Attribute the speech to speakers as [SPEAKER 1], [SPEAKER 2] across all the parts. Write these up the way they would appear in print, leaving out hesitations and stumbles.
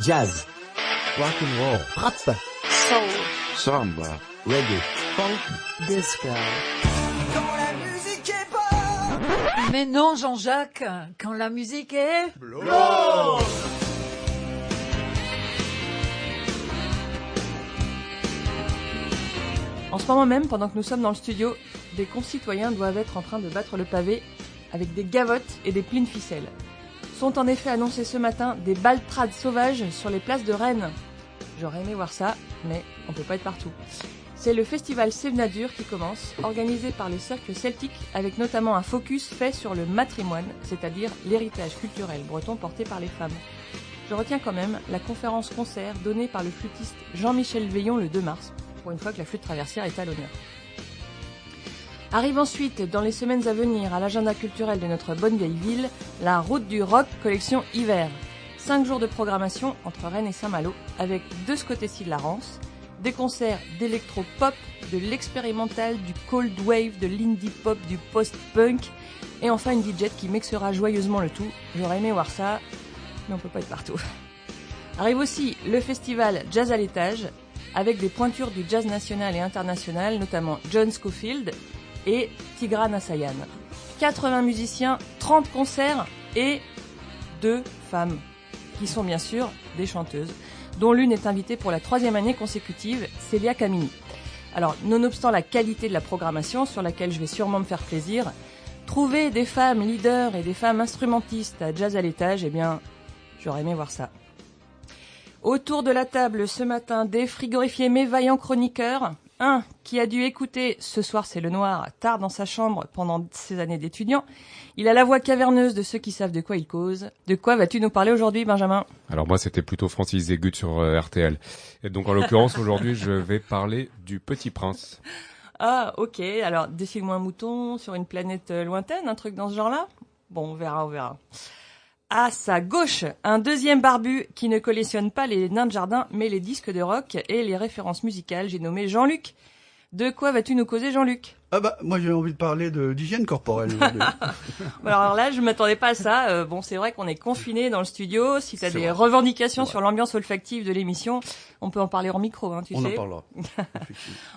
[SPEAKER 1] jazz, rock and roll, rap,
[SPEAKER 2] soul,
[SPEAKER 3] samba,
[SPEAKER 1] reggae,
[SPEAKER 2] funk, disco.
[SPEAKER 4] Quand la musique est bonne.
[SPEAKER 2] Mais non, Jean-Jacques, quand la musique est...
[SPEAKER 4] Blanche.
[SPEAKER 5] En ce moment même, pendant que nous sommes dans le studio, des concitoyens doivent être en train de battre le pavé avec des gavottes et des plis de ficelle. Sont en effet annoncés ce matin des baltrades sauvages sur les places de Rennes. J'aurais aimé voir ça, mais on peut pas être partout. C'est le festival Sévenadur qui commence, organisé par le cercle celtique, avec notamment un focus fait sur le matrimoine, c'est-à-dire l'héritage culturel breton porté par les femmes. Je retiens quand même la conférence-concert donnée par le flûtiste Jean-Michel Veillon le 2 mars, pour une fois que la flûte traversière est à l'honneur. Arrive ensuite, dans les semaines à venir, à l'agenda culturel de notre bonne vieille ville, la Route du Rock collection hiver. 5 jours de programmation entre Rennes et Saint-Malo, avec de ce côté-ci de la Rance, des concerts d'électro-pop, de l'expérimental, du cold wave, de l'indie-pop, du post-punk, et enfin une DJ qui mixera joyeusement le tout. J'aurais aimé voir ça, mais on peut pas être partout. Arrive aussi le festival Jazz à l'étage, avec des pointures du jazz national et international, notamment John Scofield et Tigran Assayan. 80 musiciens, 30 concerts et 2 femmes, qui sont bien sûr des chanteuses, dont l'une est invitée pour la 3e année consécutive, Célia Camini. Alors, nonobstant la qualité de la programmation, sur laquelle je vais sûrement me faire plaisir, trouver des femmes leaders et des femmes instrumentistes à Jazz à l'étage, eh bien, j'aurais aimé voir ça. Autour de la table ce matin, des frigorifiés mais vaillants chroniqueurs. Un qui a dû écouter Ce soir c'est le noir tard dans sa chambre pendant ses années d'étudiant. Il a la voix caverneuse de ceux qui savent de quoi il cause. De quoi vas-tu nous parler aujourd'hui, Benjamin ?
[SPEAKER 6] Alors moi, c'était plutôt Francis Zégut sur RTL. Et donc en l'occurrence, aujourd'hui, je vais parler du Petit Prince.
[SPEAKER 5] Ah, ok. Alors, défile-moi un mouton sur une planète lointaine, un truc dans ce genre-là ? Bon, on verra. À sa gauche, un deuxième barbu qui ne collectionne pas les nains de jardin, mais les disques de rock et les références musicales. J'ai nommé Jean-Luc. De quoi vas-tu nous causer, Jean-Luc ?
[SPEAKER 7] Ah bah, moi j'ai envie de parler d'hygiène corporelle.
[SPEAKER 5] Alors là, je m'attendais pas à ça. Bon, c'est vrai qu'on est confinés dans le studio. Si tu as des revendications sur l'ambiance olfactive de l'émission, on peut en parler hors micro, hein, tu sais.
[SPEAKER 7] On en parlera.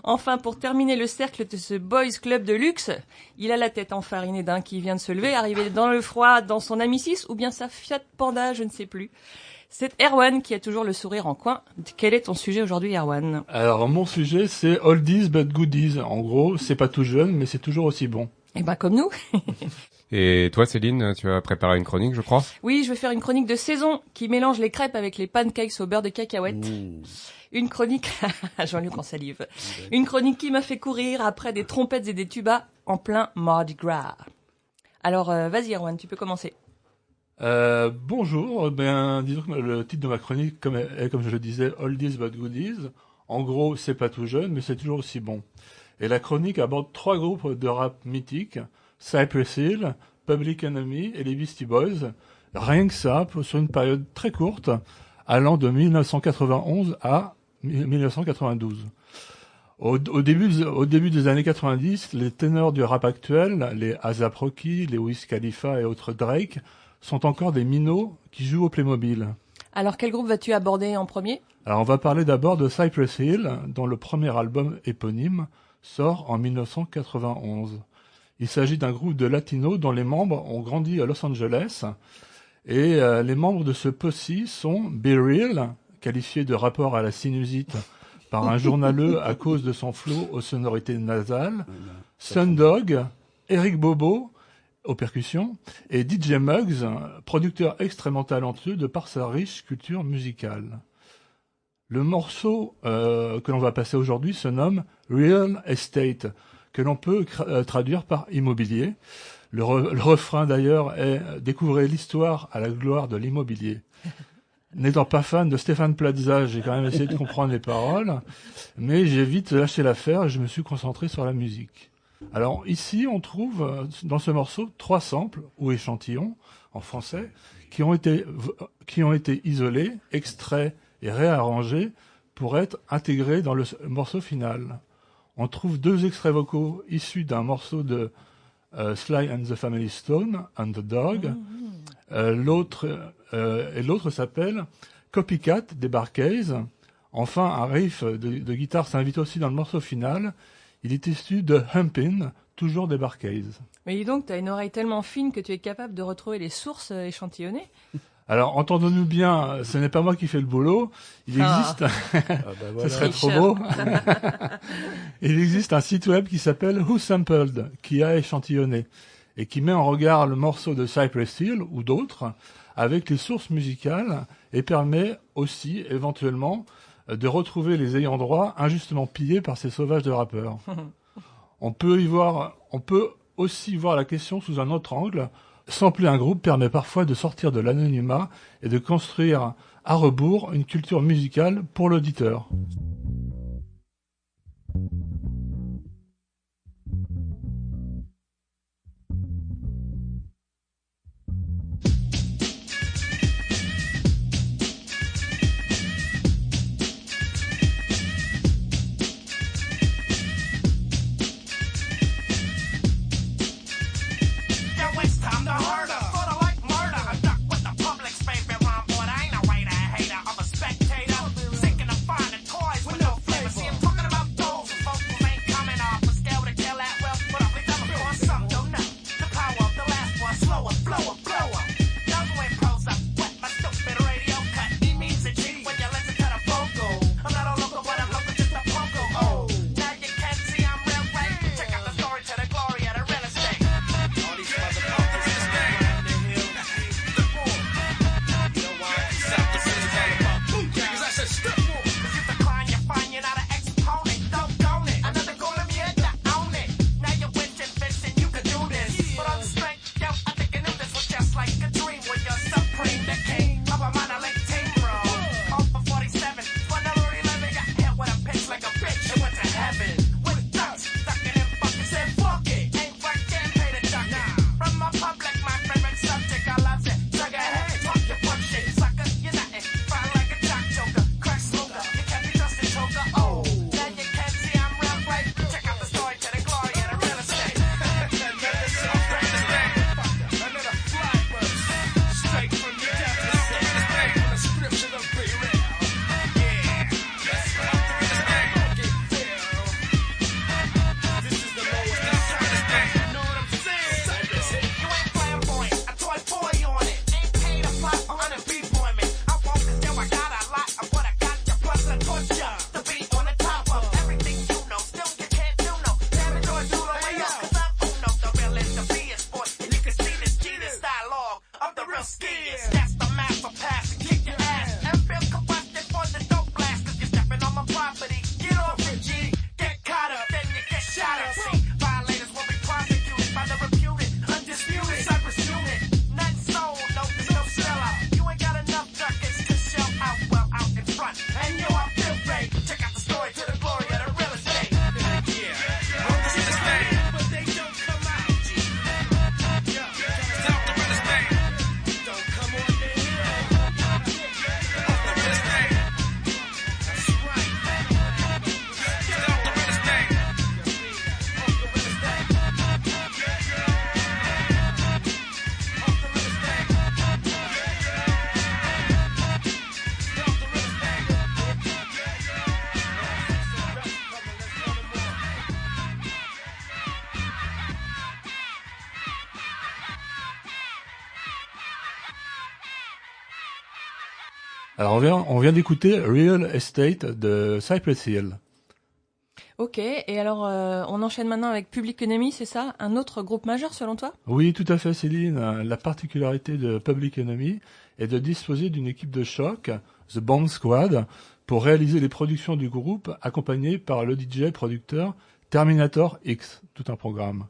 [SPEAKER 5] Enfin, pour terminer le cercle de ce boys club de luxe, il a la tête enfarinée d'un qui vient de se lever, arrivé dans le froid dans son Ami 6 ou bien sa Fiat Panda, je ne sais plus. C'est Erwan qui a toujours le sourire en coin. Quel est ton sujet aujourd'hui, Erwan ?
[SPEAKER 8] Alors, mon sujet, c'est oldies but goodies. En gros, c'est pas tout jeune, mais c'est toujours aussi bon.
[SPEAKER 5] Eh ben, comme nous.
[SPEAKER 6] Et toi, Céline, tu as préparé une chronique, je crois ?
[SPEAKER 5] Oui, je vais faire une chronique de saison qui mélange les crêpes avec les pancakes au beurre de cacahuète. Une chronique, Jean-Luc en salive. Une chronique qui m'a fait courir après des trompettes et des tubas en plein Mardi Gras. Alors, vas-y, Erwan, tu peux commencer.
[SPEAKER 8] Bonjour, disons que le titre de ma chronique est, comme je le disais, Oldies but Goodies. En gros, c'est pas tout jeune, mais c'est toujours aussi bon. Et la chronique aborde 3 groupes de rap mythiques, Cypress Hill, Public Enemy et les Beastie Boys. Rien que ça, sur une période très courte, allant de 1991 à 1992. Au début des années 90, les ténors du rap actuel, les A$AP Rocky, les Wiz Khalifa et autres Drake, sont encore des minots qui jouent au Playmobil.
[SPEAKER 5] Alors, quel groupe vas-tu aborder en premier ?
[SPEAKER 8] Alors, on va parler d'abord de Cypress Hill, dont le premier album éponyme sort en 1991. Il s'agit d'un groupe de latinos dont les membres ont grandi à Los Angeles. Et les membres de ce posse sont B-Real, qualifié de rappeur à la sinusite par un journaleux à cause de son flow aux sonorités nasales, Sundog, Eric Bobo, aux percussions, et DJ Muggs, producteur extrêmement talentueux de par sa riche culture musicale. Le morceau que l'on va passer aujourd'hui se nomme Real Estate, que l'on peut traduire par immobilier. Le refrain d'ailleurs est « Découvrez l'histoire à la gloire de l'immobilier ». N'étant pas fan de Stéphane Plaza, j'ai quand même essayé de comprendre les paroles, mais j'ai vite lâché l'affaire et je me suis concentré sur la musique. Alors ici, on trouve dans ce morceau 3 samples ou échantillons en français qui ont été isolés, extraits et réarrangés pour être intégrés dans le morceau final. On trouve 2 extraits vocaux issus d'un morceau de Sly and the Family Stone, Underdog. L'autre s'appelle Copycat des Bar-Kays. Enfin, un riff de guitare s'invite aussi dans le morceau final. Il est issu de Humpin', toujours des Bar-Kays.
[SPEAKER 5] Mais dis donc, t'as une oreille tellement fine que tu es capable de retrouver les sources échantillonnées.
[SPEAKER 8] Alors, entendons-nous bien, ce n'est pas moi qui fais le boulot. Il existe, ce serait trop beau. Il existe un site web qui s'appelle Who Sampled, qui a échantillonné, et qui met en regard le morceau de Cypress Hill ou d'autres avec les sources musicales et permet aussi, éventuellement, de retrouver les ayants droit injustement pillés par ces sauvages de rappeurs. On peut aussi voir la question sous un autre angle. Sampler un groupe permet parfois de sortir de l'anonymat et de construire à rebours une culture musicale pour l'auditeur. Alors on vient d'écouter Real Estate de Cypress Hill.
[SPEAKER 5] Ok, et alors on enchaîne maintenant avec Public Enemy, c'est ça? Un autre groupe majeur selon toi?
[SPEAKER 8] Oui, tout à fait Céline. La particularité de Public Enemy est de disposer d'une équipe de choc, The Bomb Squad, pour réaliser les productions du groupe, accompagné par le DJ producteur Terminator X, tout un programme.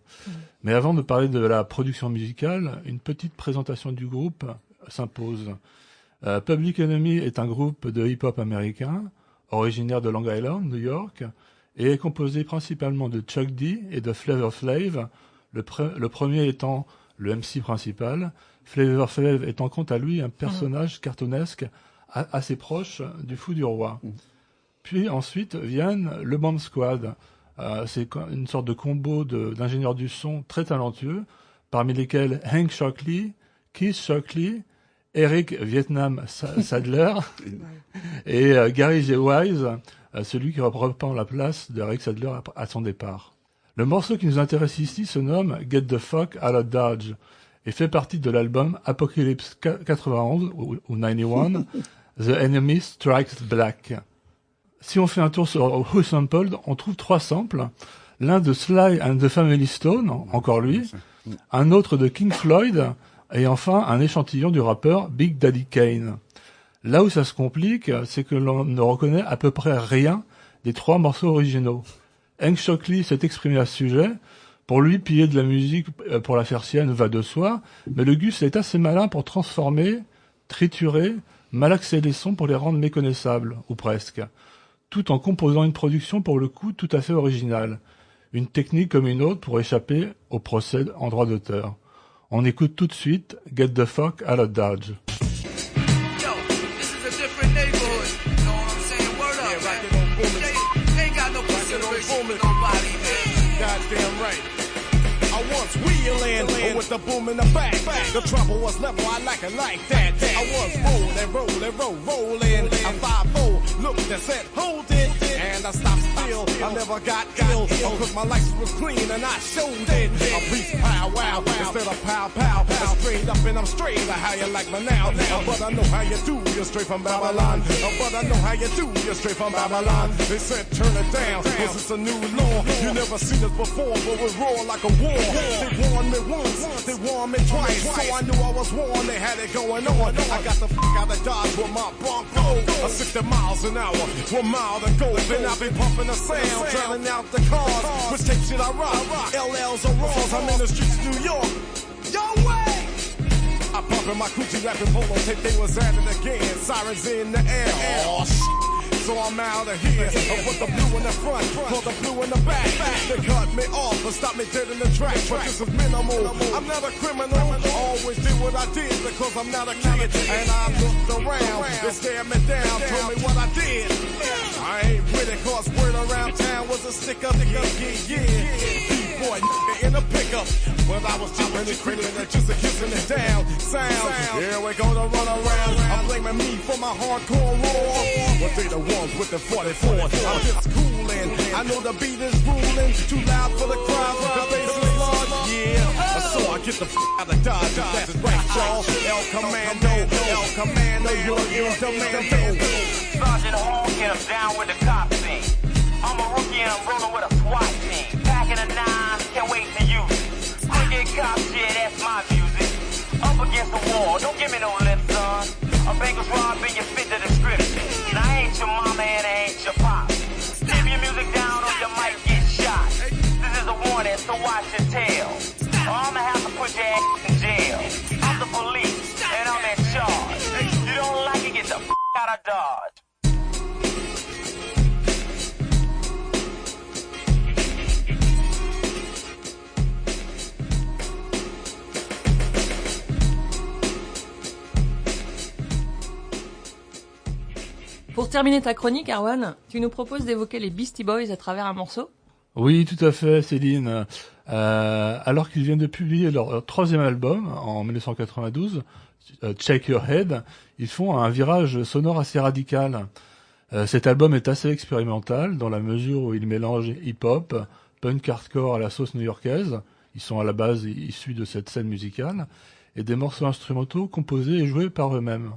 [SPEAKER 8] Mais avant de parler de la production musicale, une petite présentation du groupe s'impose. Public Enemy est un groupe de hip-hop américain, originaire de Long Island, New York, et est composé principalement de Chuck D et de Flavor Flav, le premier étant le MC principal, Flavor Flav étant quant à lui un personnage cartoonesque assez proche du Fou du Roi. Puis ensuite viennent le Bomb Squad. C'est une sorte de combo d'ingénieurs du son très talentueux, parmi lesquels Hank Shockley, Keith Shockley Eric Vietnam Sadler et Gary J. Wise, celui qui reprend la place d'Eric Sadler à son départ. Le morceau qui nous intéresse ici se nomme Get the Fuck Out of Dodge et fait partie de l'album Apocalypse 91 ou 91, The Enemy Strikes Black. Si on fait un tour sur Who Sampled, on trouve 3 samples, l'un de Sly and the Family Stone, encore lui, un autre de King Floyd, et enfin un échantillon du rappeur Big Daddy Kane. Là où ça se complique, c'est que l'on ne reconnaît à peu près rien des 3 morceaux originaux. Hank Shocklee s'est exprimé à ce sujet. Pour lui, piller de la musique pour la faire sienne va de soi, mais le Gus est assez malin pour transformer, triturer, malaxer les sons pour les rendre méconnaissables, ou presque, tout en composant une production pour le coup tout à fait originale. Une technique comme une autre pour échapper au procès en droit d'auteur. On écoute tout de suite Get the Fuck Out of Dodge.
[SPEAKER 4] Yo, this is a different neighborhood. You know what I'm saying? Word up, man. They ain't got no consideration for nobody, man.
[SPEAKER 3] Goddamn right. I was wheeling with the boom in the back. The trouble was level, I like it like that. I was rolling. I'm 5'4", looked and said, hold it. And I stopped still, I never got ill. Cause my license was clean and I showed it. A beast pow wow, instead of pow pow. I'm straight up and I'm straight, how you like me now. But I know how you do, you're straight from Babylon. But I know how you do, you're straight from Babylon. They said turn it down, cause it's a new law. You never seen this before, but we roar like a war. They warned me once, they warned me twice. So I knew I was warned, they had it going on. I got the fuck out of Dodge with my Bronco. 60 miles an hour, 1 mile to go. Then I'll be pumping the sound, drowning out the cars. Which tape should I rock? LLs or Raws, I'm in the streets of New York. Yo, way! I pumping my coochie rapping polo tape, they was at it again. Sirens in the air, oh shit. So I'm out of here. I put the blue in the front, put the blue in the back. They cut me off and stopped me dead in the track. But this is minimal. I'm not a criminal. Always did what I did because I'm not a kid. And I looked around. They stared me down, told me what I did. I ain't with it cause word around town was a stick-up. Yeah. Boy, in a pickup. But I was deep in it, creeping and just kissing it down. Sound, here we go to run around. I'm blaming me for my hardcore roar. But they the ones with the 44. I'm just coolin'. I know the beat is ruling. Too loud for the crowd, but the bass is large. Yeah, so I get the out of Dodge. That's right, y'all. El Commando, you're in demand.
[SPEAKER 9] Sergeant Hall, get him down with the cop scene. I'm a rookie and I'm rolling with a SWAT team. Packing a 9, can't wait to use it. Cricket cop shit, that's my music. Up against the wall, don't give me no lip, son. A banker's robbing, you fit the description. And I ain't your mama and I ain't your pop. Leave your music down or you might get shot. This is a warning, so watch your tail. Or I'ma have to put your ass in jail. I'm the police, and I'm in charge. You don't like it, get the f*** out of Dodge.
[SPEAKER 5] Pour terminer ta chronique, Erwan, tu nous proposes d'évoquer les Beastie Boys à travers un morceau ?
[SPEAKER 8] Oui, tout à fait, Céline. Alors qu'ils viennent de publier leur 3e album en 1992, Check Your Head, ils font un virage sonore assez radical. Cet album est assez expérimental dans la mesure où il mélange hip-hop, punk hardcore à la sauce new-yorkaise, ils sont à la base issus de cette scène musicale, et des morceaux instrumentaux composés et joués par eux-mêmes.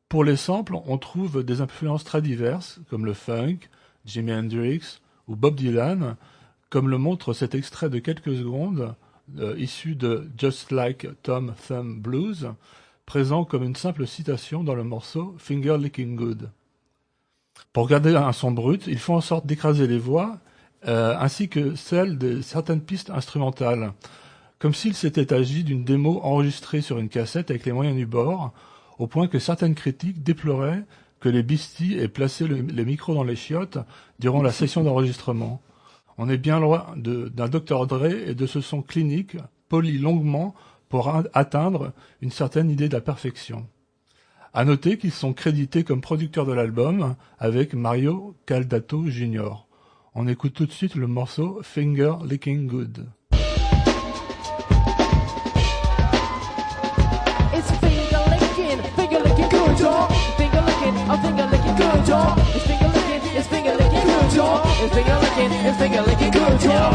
[SPEAKER 8] Pour les samples, on trouve des influences très diverses, comme le funk, Jimi Hendrix ou Bob Dylan, comme le montre cet extrait de quelques secondes, issu de Just Like Tom Thumb Blues, présent comme une simple citation dans le morceau Finger Licking Good. Pour garder un son brut, ils font en sorte d'écraser les voix, ainsi que celles de certaines pistes instrumentales, comme s'il s'était agi d'une démo enregistrée sur une cassette avec les moyens du bord, au point que certaines critiques déploraient que les Beasties aient placé les micros dans les chiottes durant la session d'enregistrement. On est bien loin d'un Dr. Dre et de ce son clinique, poli longuement pour atteindre une certaine idée de la perfection. À noter qu'ils sont crédités comme producteurs de l'album avec Mario Caldato Jr. On écoute tout de suite le morceau Finger Licking Good.
[SPEAKER 10] It's finger licking It's finger licking, it's finger licking good, y'all.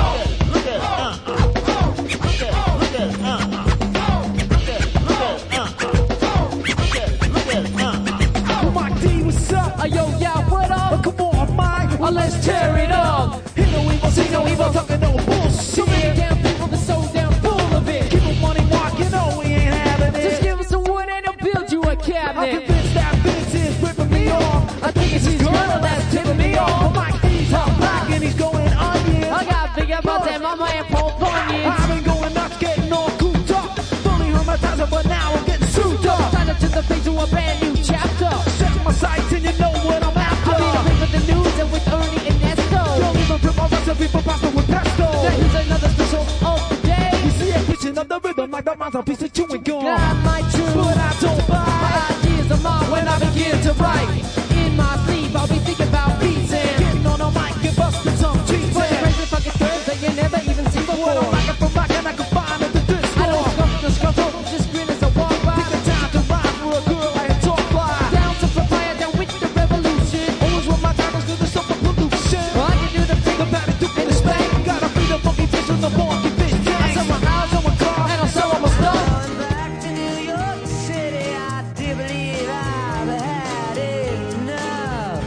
[SPEAKER 10] Yo, yeah, what up? Come on, Mike. Let's tear it up. Hear no evil, see no evil, talking no bullshit. So many damn people, they're so damn full of it. Give them money, walk, you know we ain't having it. Just give us some wood and they'll build you a cabinet. I'm convinced that bitch is ripping me off. I think it's his girl that's tipping me off. But Mike D's hot black and he's going onion. I got big about that mama and Paul Bunyan. I've been going nuts, getting all cooped up. Fully hermetized, but now I'm getting sued up. Signed up to the page to a brand new chapter. Set my sights and you know what I'm after. I'll be the with the news and with Ernie and Nesto. Don't even rip my recipe for pasta with pesto. Now here's another special of the day. You see a pitching of the rhythm like the mouthpiece of chewing gum. Not my truth, but I don't buy. My ideas are mine when I begin to write. In my sleep, I'll be thinking about beats and getting on a mic and busting some cheats. But crazy fucking thirds that you never even seen before. I'm rocking from rocking, I can find at the disco. I don't scuff the scuffle, just grin as I walk by. Take the time to ride for a girl I had talk fly. Down to papaya, down with the revolution. Always with my diamonds through the summer pollution. I can do the thing about it, do the spank. Gotta be the funky fish with the funky fish. I sell my house, sell my car, and I sell all my stuff. Back to New York City, I do believe I've had enough.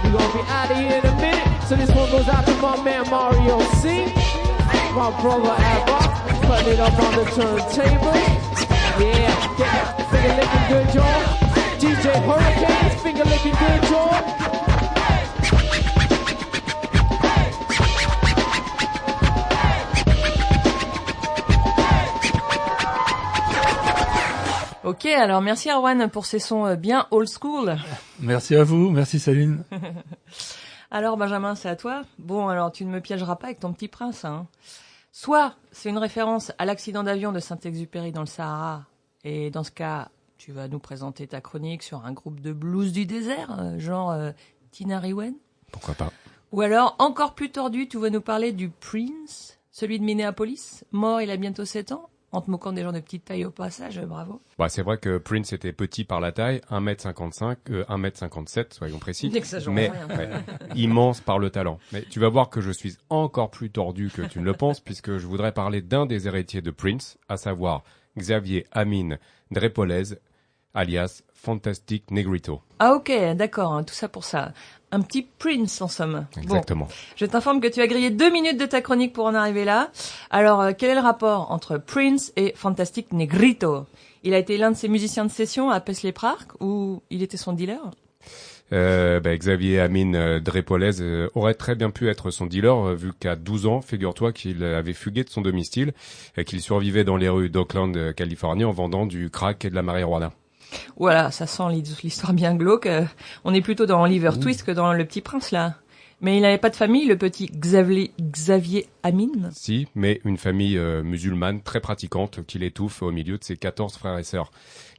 [SPEAKER 10] We're gonna be out of here in a minute. So this one goes out to my man Mario C. My brother Abba, putting it up on the turntable. Yeah, get it, finger licking good, y'all. DJ Hurricanes, finger licking good, y'all.
[SPEAKER 5] Ok, alors merci Erwan pour ces sons bien old school.
[SPEAKER 8] Merci à vous, merci Céline.
[SPEAKER 5] Alors Benjamin, c'est à toi. Bon, alors tu ne me piégeras pas avec ton petit prince, hein. Soit c'est une référence à l'accident d'avion de Saint-Exupéry dans le Sahara, et dans ce cas, tu vas nous présenter ta chronique sur un groupe de blues du désert, genre Tinariwen.
[SPEAKER 6] Pourquoi pas.
[SPEAKER 5] Ou alors, encore plus tordu, tu vas nous parler du Prince, celui de Minneapolis, mort il a bientôt 7 ans, en te moquant des gens de petite taille au passage, bravo.
[SPEAKER 6] Bah, c'est vrai que Prince était petit par la taille, 1m55, 1m57, soyons précis. Mais ouais, immense par le talent. Mais tu vas voir que je suis encore plus tordu que tu ne le penses, puisque je voudrais parler d'un des héritiers de Prince, à savoir Xavier Amin Drepolez, alias Fantastic Negrito.
[SPEAKER 5] Ah ok, d'accord, hein, tout ça pour ça. Un petit Prince en somme.
[SPEAKER 6] Exactement.
[SPEAKER 5] Bon, je t'informe que tu as grillé 2 minutes de ta chronique pour en arriver là. Alors, quel est le rapport entre Prince et Fantastic Negrito? Il a été l'un de ses musiciens de session à Paisley Park ou il était son dealer?
[SPEAKER 6] Xavier Amin Drepolez aurait très bien pu être son dealer, vu qu'à 12 ans, figure-toi qu'il avait fugué de son domicile et qu'il survivait dans les rues d'Oakland, Californie, en vendant du crack et de la marijuana.
[SPEAKER 5] Voilà, ça sent l'histoire bien glauque. On est plutôt dans Oliver Twist que dans Le Petit Prince, là. Mais il n'avait pas de famille, le petit Xavier Amin?
[SPEAKER 6] Si, mais une famille musulmane très pratiquante qui l'étouffe au milieu de ses 14 frères et sœurs.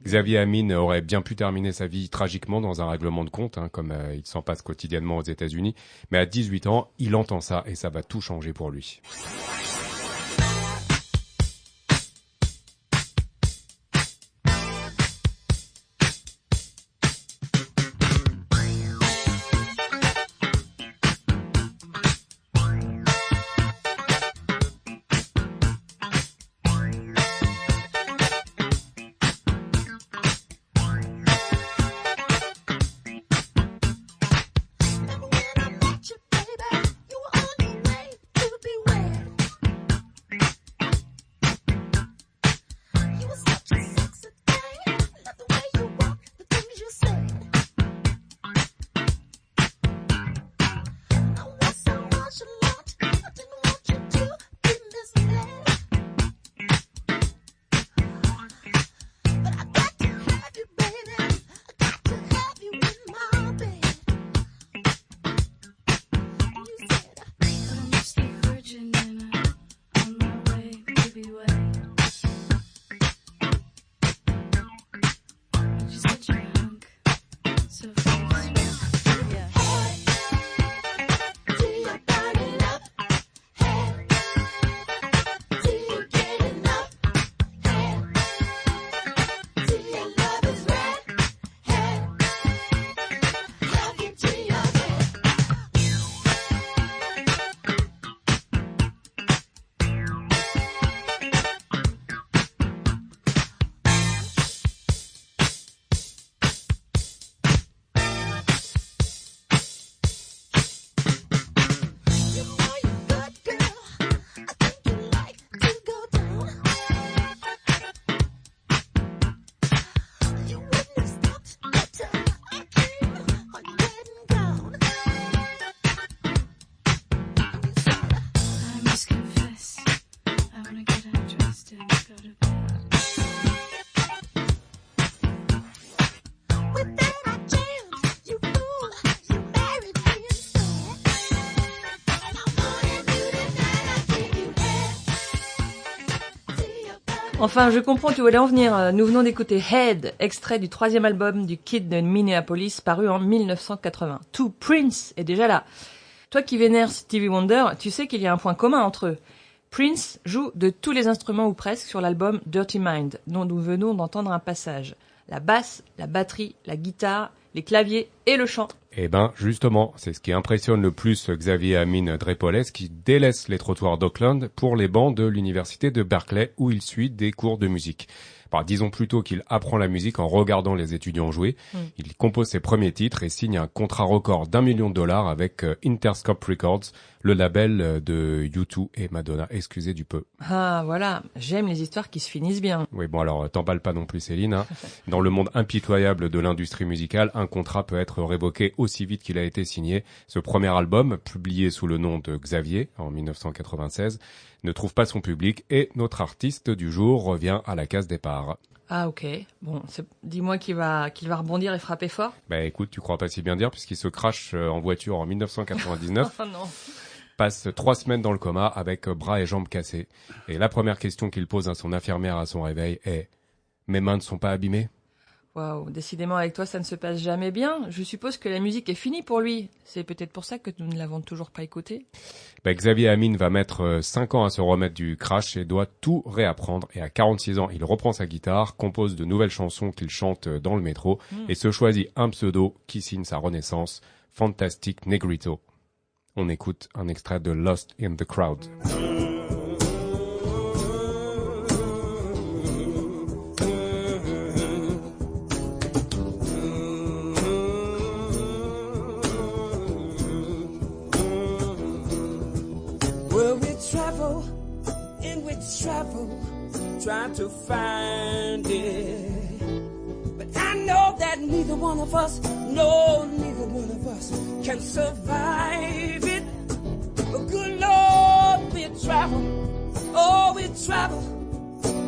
[SPEAKER 6] Xavier Amin aurait bien pu terminer sa vie tragiquement dans un règlement de compte, comme il s'en passe quotidiennement aux États-Unis. Mais à 18 ans, il entend ça et ça va tout changer pour lui.
[SPEAKER 11] You were on your way to be where
[SPEAKER 5] Enfin, je comprends où tu voulais en venir. Nous venons d'écouter Head, extrait du 3e album du Kid de Minneapolis, paru en 1980. Tout Prince est déjà là. Toi qui vénères Stevie Wonder, tu sais qu'il y a un point commun entre eux. Prince joue de tous les instruments ou presque sur l'album Dirty Mind, dont nous venons d'entendre un passage. La basse, la batterie, la guitare, les claviers et le chant.
[SPEAKER 6] Eh ben, justement, c'est ce qui impressionne le plus Xavier Amine Drepoles, qui délaisse les trottoirs d'Oakland pour les bancs de l'université de Berkeley, où il suit des cours de musique. Enfin, disons plutôt qu'il apprend la musique en regardant les étudiants jouer. Il compose ses premiers titres et signe un contrat record d'$1 million avec Interscope Records, le label de U2 et Madonna. Excusez du peu.
[SPEAKER 5] Ah, voilà. J'aime les histoires qui se finissent bien.
[SPEAKER 6] Oui, bon alors, t'emballes pas non plus Céline. Hein. Dans le monde impitoyable de l'industrie musicale, un contrat peut être révoqué aussi vite qu'il a été signé. Ce premier album, publié sous le nom de Xavier en 1996, ne trouve pas son public et notre artiste du jour revient à la case départ.
[SPEAKER 5] Ah ok, bon, dis-moi qu'il va rebondir et frapper fort.
[SPEAKER 6] Bah écoute, tu crois pas si bien dire puisqu'il se crache en voiture en 1999.
[SPEAKER 5] Oh non.
[SPEAKER 6] Passe 3 semaines dans le coma avec bras et jambes cassés. Et la première question qu'il pose à son infirmière à son réveil est « Mes mains ne sont pas abîmées ?»
[SPEAKER 5] Waouh, décidément avec toi ça ne se passe jamais bien. Je suppose que la musique est finie pour lui. C'est peut-être pour ça que nous ne l'avons toujours pas écouté.
[SPEAKER 6] Bah, Xavier Amine va mettre 5 ans à se remettre du crash et doit tout réapprendre. Et à 46 ans, il reprend sa guitare, compose de nouvelles chansons qu'il chante dans le métro et se choisit un pseudo qui signe sa renaissance, Fantastic Negrito. On écoute un extrait de Lost in the Crowd.
[SPEAKER 11] Trying to find it, but I know that neither one of us can survive it. But good Lord, we travel,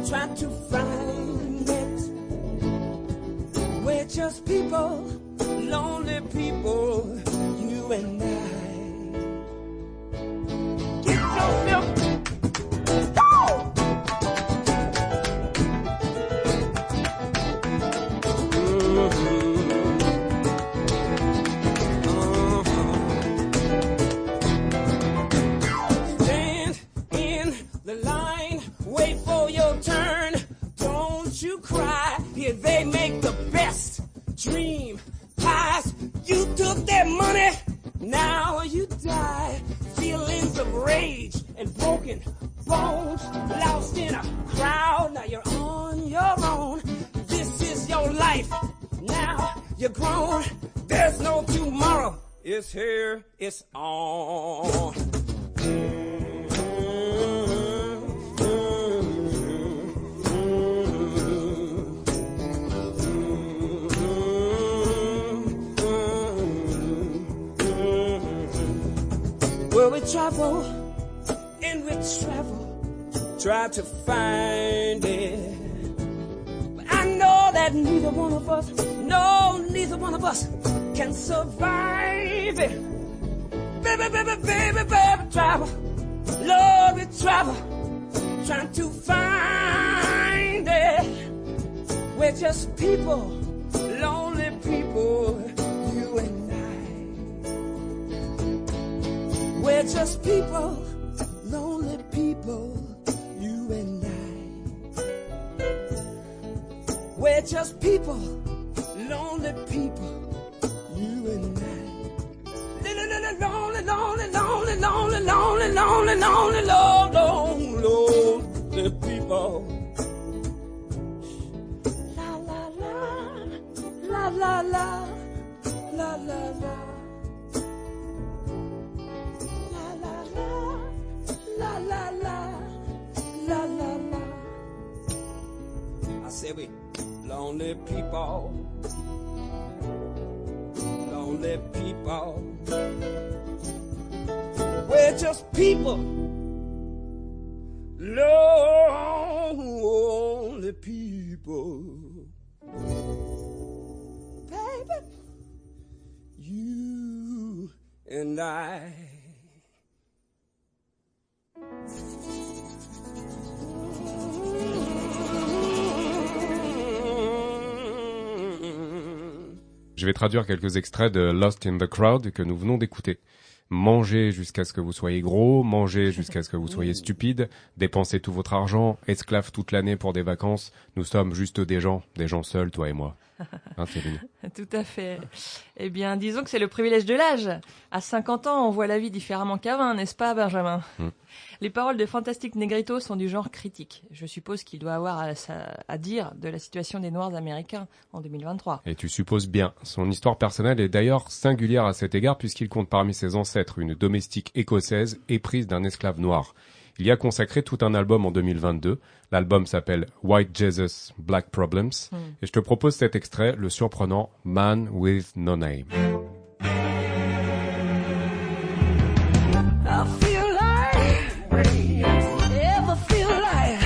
[SPEAKER 11] trying to find it. We're just people, lonely people, you and I. Get yourself. They make the best dream pies. You took their money, now you die. Feelings of rage and broken bones, lost in a crowd. Now you're on your own. This is your life. Now you're grown. There's no tomorrow. It's here, it's on. Well, we travel and we travel, try to find it. But I know that neither one of us can survive it. Baby, travel. Lord, we travel, trying to find it. We're just people, lonely people, you and we're just people, lonely people, you and I. We're just people, lonely people, you and I. Lonely, lonely, lonely, lonely, lonely, lonely, lonely, lonely people. La la la, la la la, la la la. La la la, la la la. I said we lonely people, lonely people. We're just people, lonely people. Baby, you and I.
[SPEAKER 6] Je vais traduire quelques extraits de Lost in the Crowd que nous venons d'écouter. Mangez jusqu'à ce que vous soyez gros, mangez jusqu'à ce que vous soyez stupide, dépensez tout votre argent, esclaves toute l'année pour des vacances. Nous sommes juste des gens seuls, toi et moi. Hein, Céline ?
[SPEAKER 5] Tout à fait. Eh bien, disons que c'est le privilège de l'âge. À 50 ans, on voit la vie différemment qu'à 20, n'est-ce pas, Benjamin ? Les paroles de Fantastic Negrito sont du genre critique. Je suppose qu'il doit avoir à dire de la situation des Noirs américains en 2023.
[SPEAKER 6] Et tu supposes bien. Son histoire personnelle est d'ailleurs singulière à cet égard puisqu'il compte parmi ses ancêtres une domestique écossaise éprise d'un esclave noir. Il y a consacré tout un album en 2022. L'album s'appelle White Jesus, Black Problems. Et je te propose cet extrait, le surprenant Man with No Name.
[SPEAKER 11] I feel like, ever feel like,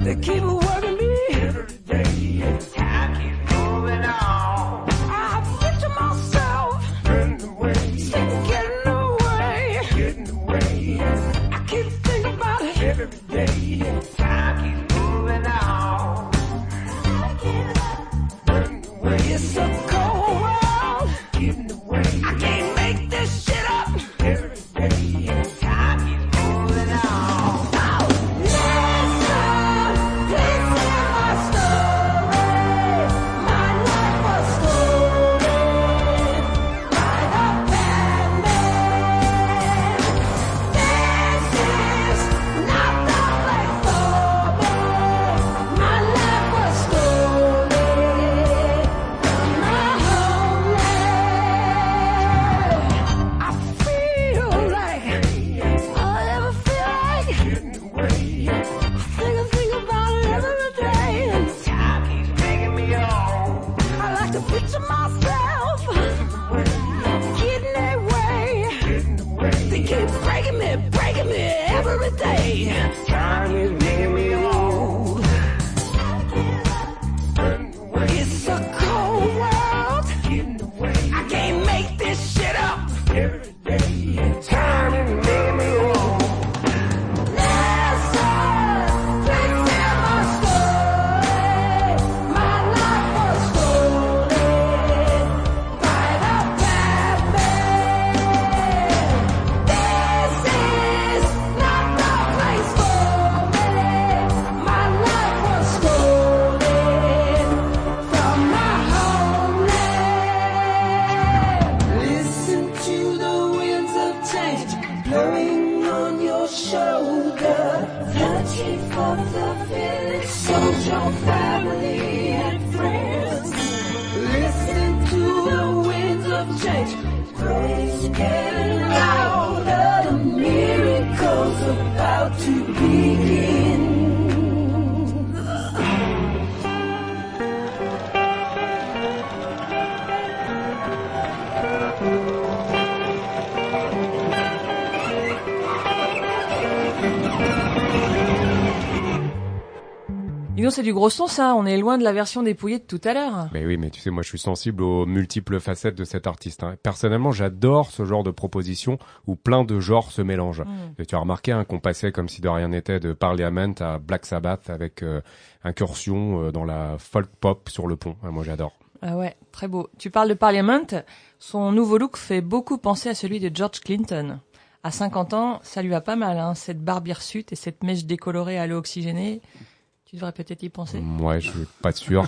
[SPEAKER 11] they keep working me every day. Time keeps moving on. I picture myself getting away. I keep thinking about it every day. Time keeps moving on. It's a cold world. I can't make this shit up. Every day, time keeps moving on. Listen, please hear my story. My life was stolen by the bad man. This is not the place for me. My life was stolen from my homeland. I feel like, I ever feel like, I think about it every day. Time keeps making me old. I like to picture myself getting away. They keep breaking me every day. Time keeps making me old. It's a cold world. I can't make this shit up. Every day, time is making me old. Listen, please hear my story. My life was stolen by the bad man. This is not the place for me. My life was stolen from my homeland. Listen to the winds of change blowing on your shoulder. The chief of the village, social family and friends. Listen to the winds of change blowing, getting louder. The miracle's about to begin.
[SPEAKER 5] Dis donc, c'est du gros son, ça. On est loin de la version dépouillée de tout à l'heure.
[SPEAKER 6] Mais oui, mais tu sais, moi je suis sensible aux multiples facettes de cet artiste. Hein. Personnellement, j'adore ce genre de proposition où plein de genres se mélangent. Et tu as remarqué qu'on passait comme si de rien n'était de Parliament à Black Sabbath avec incursion dans la folk pop sur le pont. Moi j'adore.
[SPEAKER 5] Ah ouais, très beau. Tu parles de Parliament. Son nouveau look fait beaucoup penser à celui de George Clinton. À 50 ans, ça lui va pas mal, hein, cette barbe hirsute et cette mèche décolorée à l'eau oxygénée. Tu devrais peut-être y penser.
[SPEAKER 6] Ouais, je suis pas sûr.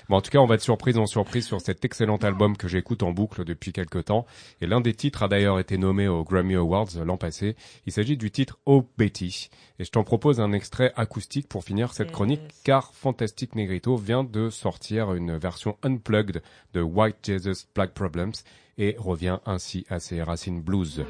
[SPEAKER 6] Bon, en tout cas, on va de surprise en surprise sur cet excellent album que j'écoute en boucle depuis quelque temps. Et l'un des titres a d'ailleurs été nommé aux Grammy Awards l'an passé. Il s'agit du titre Oh Betty. Et je t'en propose un extrait acoustique pour finir cette chronique, car Fantastic Negrito vient de sortir une version unplugged de White Jesus, Black Problems et revient ainsi à ses racines blues.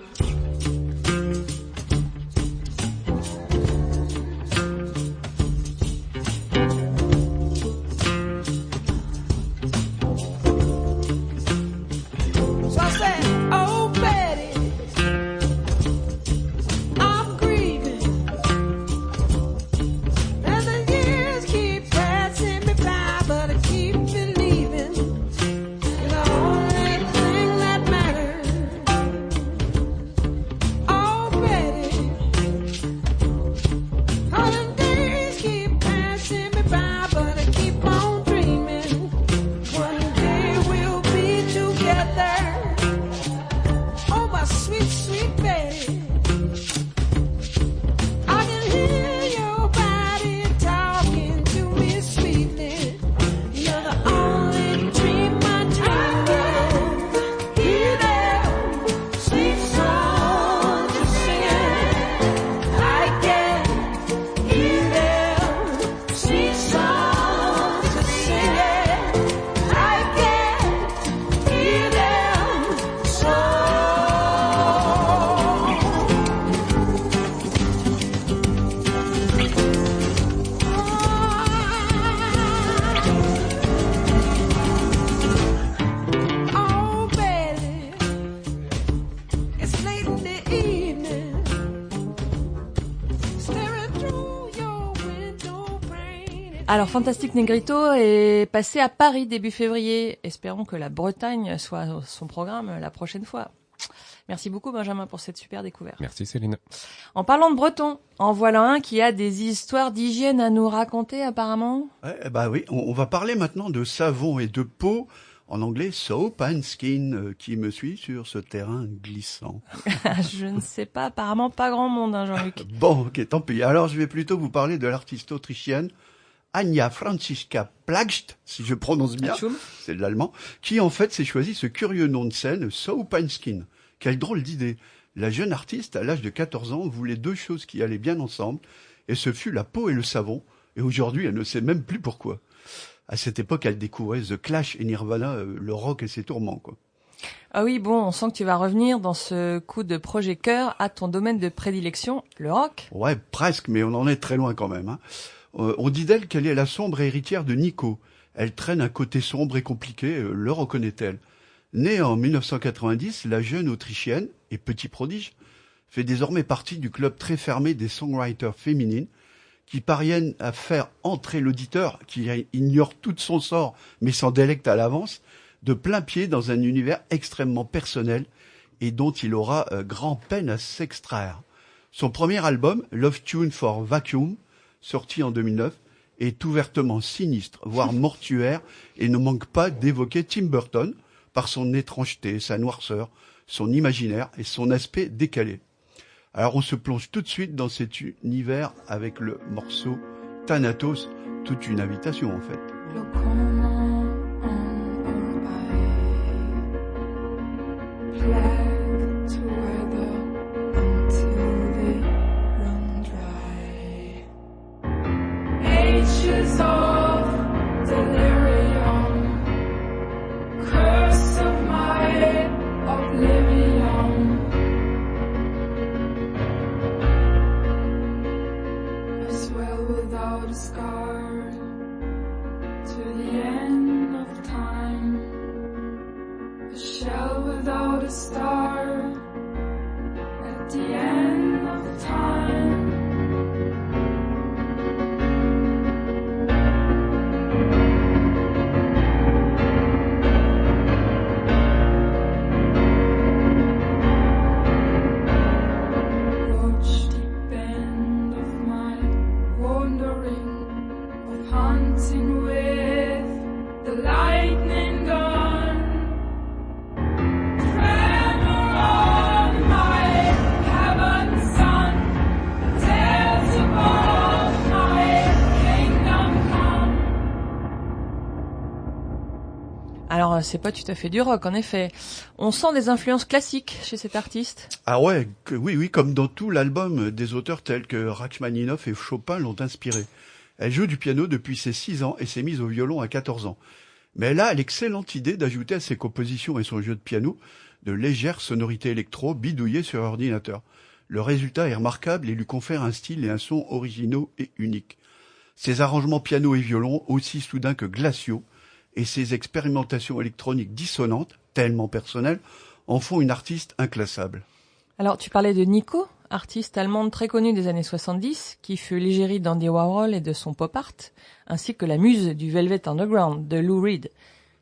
[SPEAKER 5] Alors, Fantastic Negrito est passé à Paris début février. Espérons que la Bretagne soit son programme la prochaine fois. Merci beaucoup Benjamin pour cette super découverte.
[SPEAKER 6] Merci Céline.
[SPEAKER 5] En parlant de breton, en voilà un qui a des histoires d'hygiène à nous raconter apparemment.
[SPEAKER 7] Bah oui, on va parler maintenant de savon et de peau, en anglais soap and skin, qui me suit sur ce terrain glissant.
[SPEAKER 5] Je ne sais pas, apparemment pas grand monde hein, Jean-Luc.
[SPEAKER 7] Bon, ok, tant pis. Alors je vais plutôt vous parler de l'artiste autrichienne Anja Franziska Plagscht, si je prononce bien, c'est de l'allemand, qui en fait s'est choisi ce curieux nom de scène, Soap and Skin. Quelle drôle d'idée. La jeune artiste, à l'âge de 14 ans, voulait deux choses qui allaient bien ensemble, et ce fut la peau et le savon, et aujourd'hui elle ne sait même plus pourquoi. À cette époque, elle découvrait The Clash et Nirvana, le rock et ses tourments, quoi.
[SPEAKER 5] Ah oui, bon, on sent que tu vas revenir dans ce coup de projet cœur à ton domaine de prédilection, le rock.
[SPEAKER 7] Ouais, presque, mais on en est très loin quand même, hein. On dit d'elle qu'elle est la sombre héritière de Nico. Elle traîne un côté sombre et compliqué, le reconnaît-elle. Née en 1990, la jeune Autrichienne, et petit prodige, fait désormais partie du club très fermé des songwriters féminines qui parviennent à faire entrer l'auditeur, qui ignore tout de son sort mais s'en délecte à l'avance, de plein pied dans un univers extrêmement personnel et dont il aura grand peine à s'extraire. Son premier album, Love Tune for Vacuum, sorti en 2009, est ouvertement sinistre, voire mortuaire, et ne manque pas d'évoquer Tim Burton par son étrangeté, sa noirceur, son imaginaire et son aspect décalé. Alors on se plonge tout de suite dans cet univers avec le morceau Thanatos, toute une invitation en fait.
[SPEAKER 12] Ages of delirium, curse of my oblivion. A swell without a scar to the end of time. A shell without a star at the end of time.
[SPEAKER 5] Alors, c'est pas tout à fait du rock, en effet. On sent des influences classiques chez cet artiste.
[SPEAKER 7] Ah ouais, oui, comme dans tout l'album, des auteurs tels que Rachmaninoff et Chopin l'ont inspiré. Elle joue du piano depuis ses 6 ans et s'est mise au violon à 14 ans. Mais elle a l'excellente idée d'ajouter à ses compositions et son jeu de piano de légères sonorités électro bidouillées sur ordinateur. Le résultat est remarquable et lui confère un style et un son originaux et uniques. Ses arrangements piano et violon, aussi soudains que glaciaux, et ses expérimentations électroniques dissonantes, tellement personnelles, en font une artiste inclassable.
[SPEAKER 5] Alors, tu parlais de Nico, artiste allemande très connue des années 70, qui fut l'égérie d'Andy Warhol et de son pop art, ainsi que la muse du Velvet Underground de Lou Reed.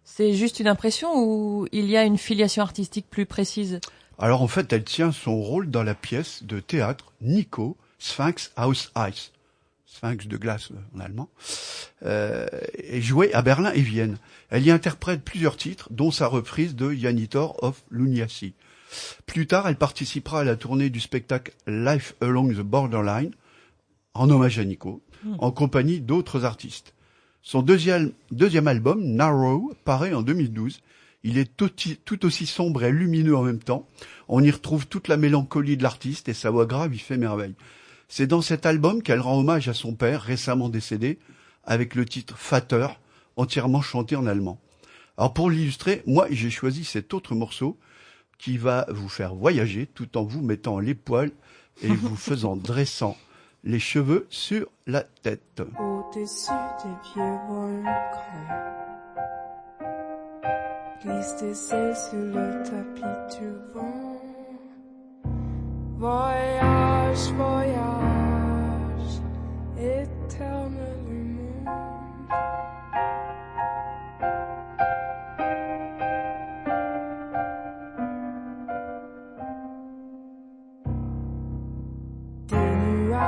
[SPEAKER 5] C'est juste une impression ou il y a une filiation artistique plus précise?
[SPEAKER 7] Alors en fait, elle tient son rôle dans la pièce de théâtre Nico, Sphinx aus Eis. Sphinx de glace en allemand, est jouée à Berlin et Vienne. Elle y interprète plusieurs titres, dont sa reprise de Janitor of Luniasi. Plus tard, elle participera à la tournée du spectacle Life Along the Borderline, en hommage à Nico, en compagnie d'autres artistes. Son deuxième album, Narrow, paraît en 2012. Il est tout aussi sombre et lumineux en même temps. On y retrouve toute la mélancolie de l'artiste et sa voix grave y fait merveille. C'est dans cet album qu'elle rend hommage à son père, récemment décédé, avec le titre Vater, entièrement chanté en allemand. Alors pour l'illustrer, moi j'ai choisi cet autre morceau qui va vous faire voyager tout en vous mettant les poils et vous faisant dressant les cheveux sur la tête.
[SPEAKER 12] Au-dessus des vieux volcans, glisse tes ailes sur le tapis du vent. Voyage, voyage, éternellement.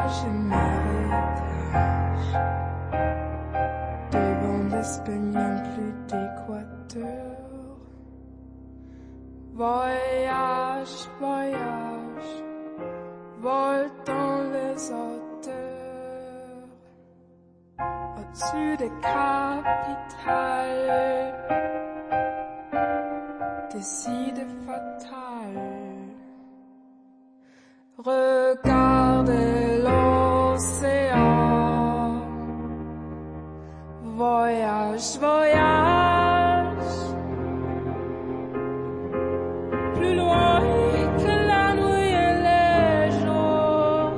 [SPEAKER 12] étages et méritage. Devant l'espagnol plus d'équateur. Voyage, voyage, vole dans les hauteurs. Au-dessus des capitales, décide fatale. Regardez l'océan. Voyage, voyage, plus loin que la nuit et les jours.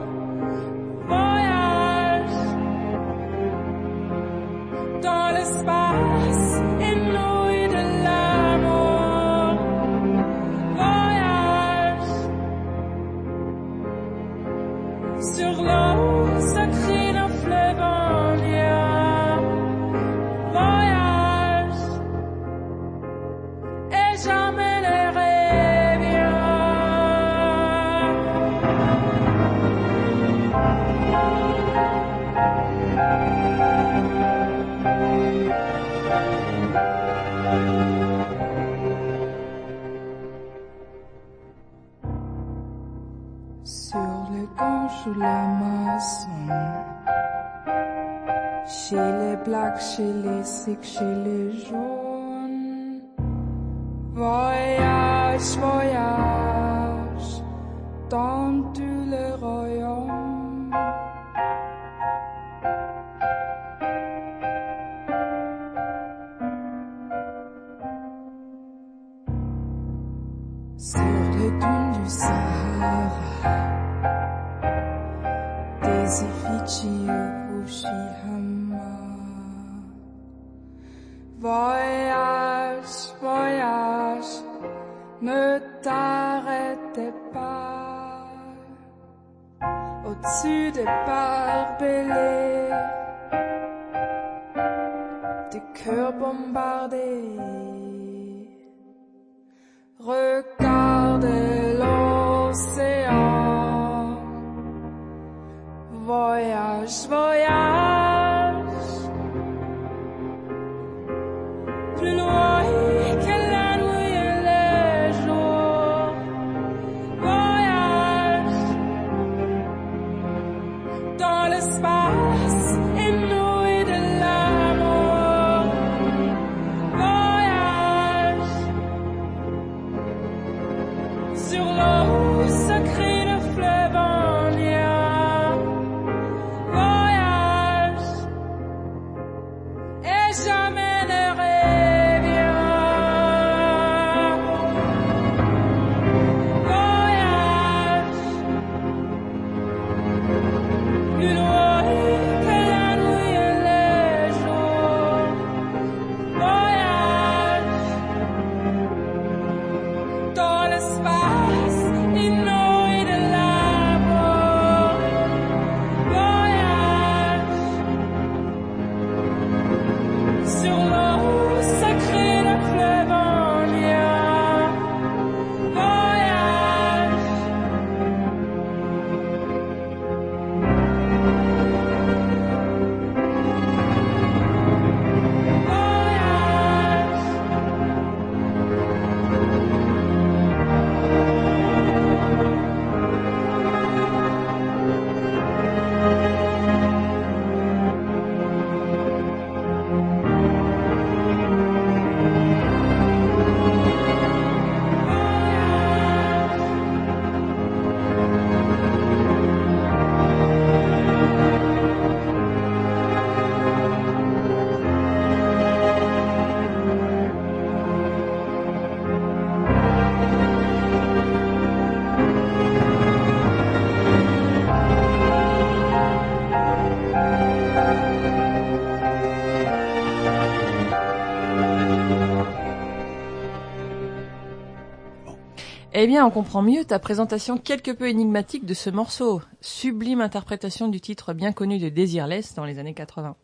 [SPEAKER 12] Voyage dans l'espace inouï de l'amour. Voyage sur l'eau sacrée d'un fleuve indien. Voyage et j'emmènerai bien. Sur les gauches ou la maçon, chez les blacks, chez les sikhs, chez les jaunes. Voyage, voyage, dans tous les royaumes. Sur les dunes du Sahara, des effigies au Fukushima. Voyage, voyage, ne t'arrêtez pas. Au-dessus des barbelés, des cœurs bombardés. Regardez l'océan. Voyage, voyage, plus loin que la nuit et les jours. Voyage dans l'espace inouï de l'amour. Voyage sur l'eau sacrée de fleuve indien. Voyage et j'emmènerai bien. Voyage plus loin que la nuit et les jours. Voyage dans l'espace inouï de l'amour. Voyage sur l'eau sacrée d'un fleuve indien. Voyage
[SPEAKER 5] Eh bien, on comprend mieux ta présentation quelque peu énigmatique de ce morceau. Sublime interprétation du titre bien connu de Desireless dans les années 80.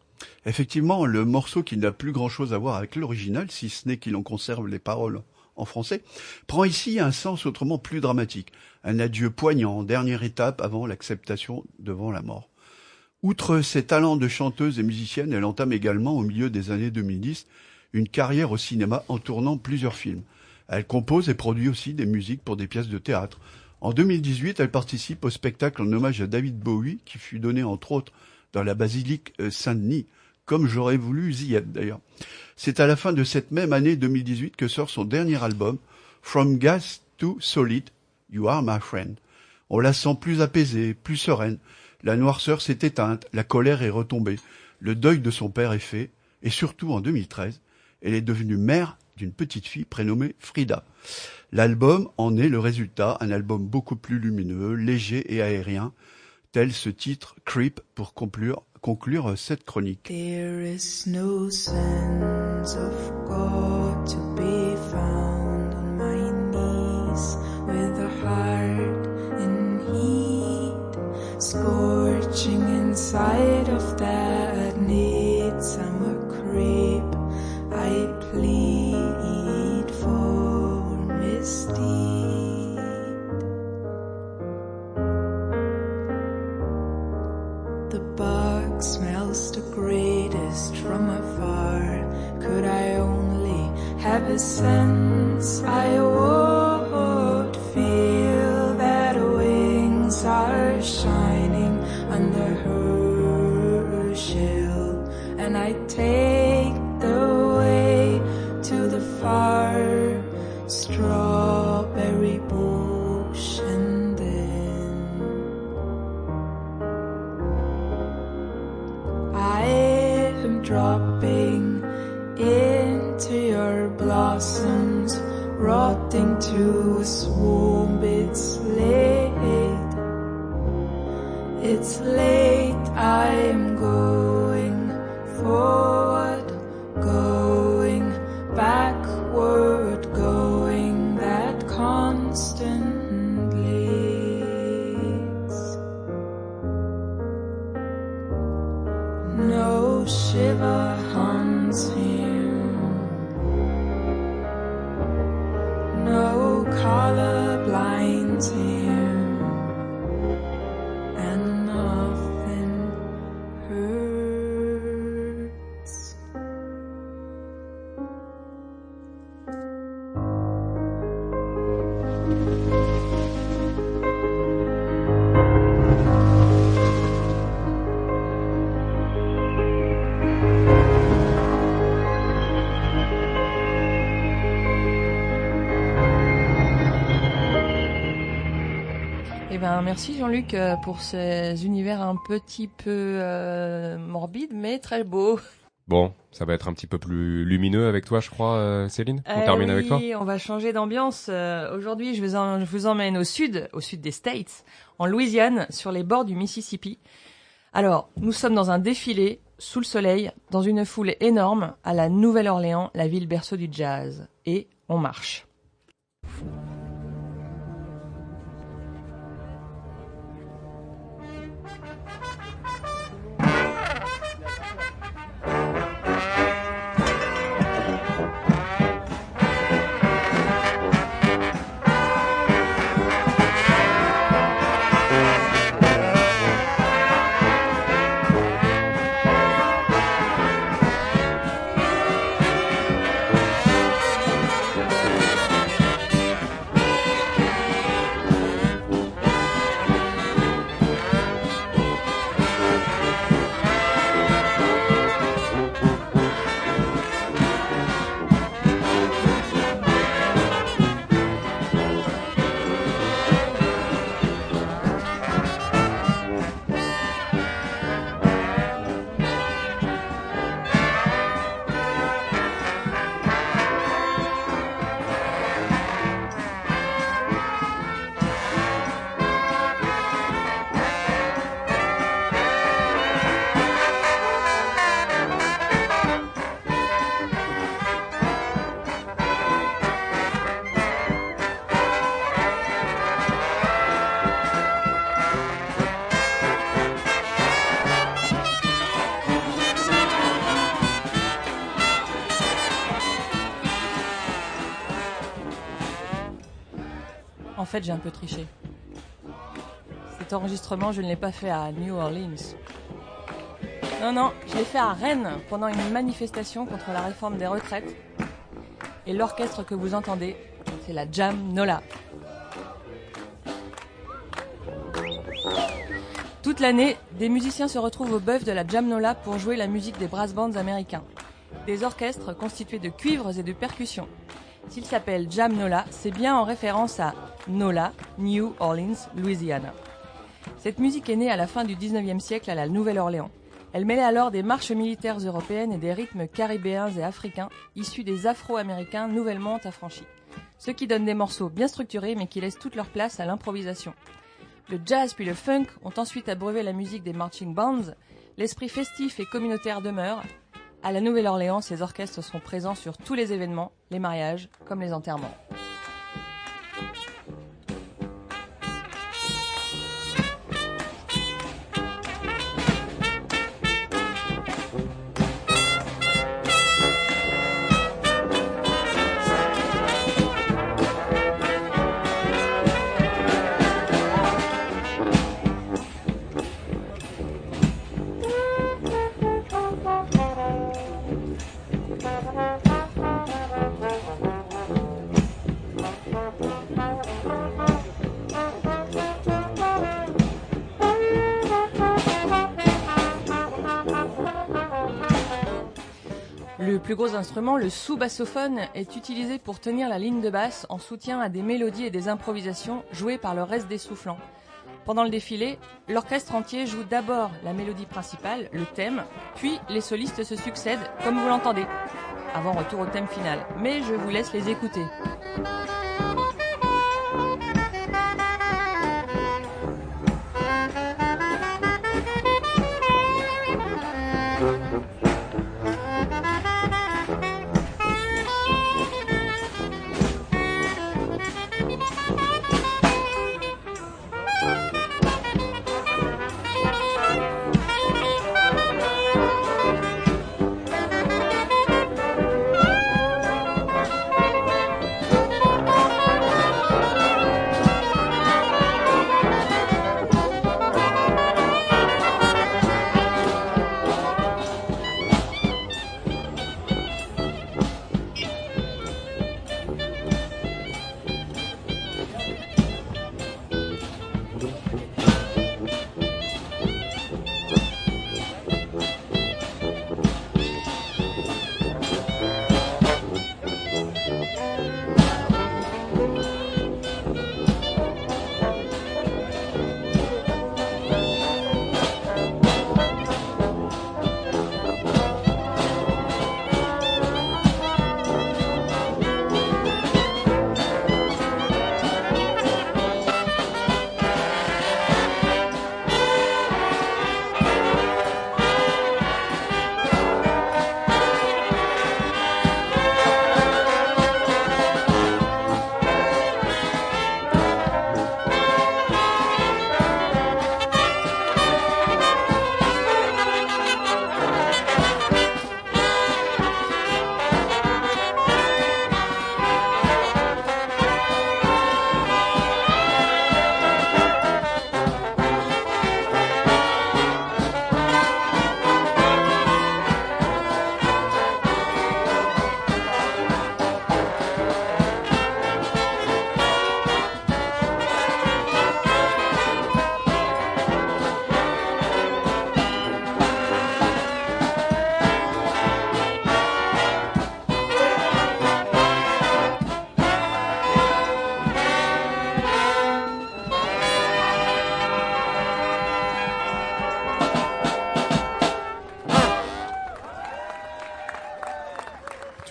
[SPEAKER 7] Effectivement, le morceau qui n'a plus grand-chose à voir avec l'original, si ce n'est qu'il en conserve les paroles en français, prend ici un sens autrement plus dramatique. Un adieu poignant, dernière étape avant l'acceptation devant la mort. Outre ses talents de chanteuse et musicienne, elle entame également, au milieu des années 2010, une carrière au cinéma en tournant plusieurs films. Elle compose et produit aussi des musiques pour des pièces de théâtre. En 2018, elle participe au spectacle en hommage à David Bowie, qui fut donné entre autres dans la basilique Saint-Denis, comme j'aurais voulu y être d'ailleurs. C'est à la fin de cette même année 2018 que sort son dernier album, From Gas to Solid, You Are My Friend. On la sent plus apaisée, plus sereine. La noirceur s'est éteinte, la colère est retombée. Le deuil de son père est fait, et surtout en 2013, elle est devenue mère d'une petite fille prénommée Frida. L'album en est le résultat, un album beaucoup plus lumineux, léger et aérien, tel ce titre Creep pour conclure cette chronique.
[SPEAKER 12] There is no sense of God to be found on my knees with a heart in heat, scorching inside of that need summer creep. I plead for misdeed. The bug smells the greatest from afar. Could I only have a sense, I would feel that wings are shining under her shell, and I take the way to the far strawberry bush, and then I am dropping into your blossoms, rotting to a swoon. It's late, it's late, I am going forward, going backward, going that constant leaks. No shiver haunts him, no color blinds him, and nothing hurts.
[SPEAKER 5] Eh ben, merci Jean-Luc pour ces univers un petit peu morbides, mais très beaux.
[SPEAKER 6] Bon, ça va être un petit peu plus lumineux avec toi, je crois, Céline. On termine avec toi.
[SPEAKER 5] Oui, on va changer d'ambiance. Aujourd'hui, je vous emmène au sud des States, en Louisiane, sur les bords du Mississippi. Alors, nous sommes dans un défilé, sous le soleil, dans une foule énorme, à la Nouvelle-Orléans, la ville berceau du jazz. Et on marche. fait, j'ai un peu triché. Cet enregistrement, je ne l'ai pas fait à New Orleans. Non, je l'ai fait à Rennes pendant une manifestation contre la réforme des retraites. Et l'orchestre que vous entendez, c'est la Jam Nola. Toute l'année, des musiciens se retrouvent au bœuf de la Jam Nola pour jouer la musique des brass bands américains. Des orchestres constitués de cuivres et de percussions. S'il s'appelle Jam Nola, c'est bien en référence à Nola, New Orleans, Louisiana. Cette musique est née à la fin du 19e siècle à la Nouvelle-Orléans. Elle mêlait alors des marches militaires européennes et des rythmes caribéens et africains issus des Afro-Américains nouvellement affranchis. Ce qui donne des morceaux bien structurés mais qui laissent toute leur place à l'improvisation. Le jazz puis le funk ont ensuite abreuvé la musique des marching bands. L'esprit festif et communautaire demeure. À la Nouvelle-Orléans, ces orchestres sont présents sur tous les événements, les mariages comme les enterrements. Le plus gros instrument, le sous-bassophone, est utilisé pour tenir la ligne de basse en soutien à des mélodies et des improvisations jouées par le reste des soufflants. Pendant le défilé, l'orchestre entier joue d'abord la mélodie principale, le thème, puis les solistes se succèdent, comme vous l'entendez, avant retour au thème final. Mais je vous laisse les écouter.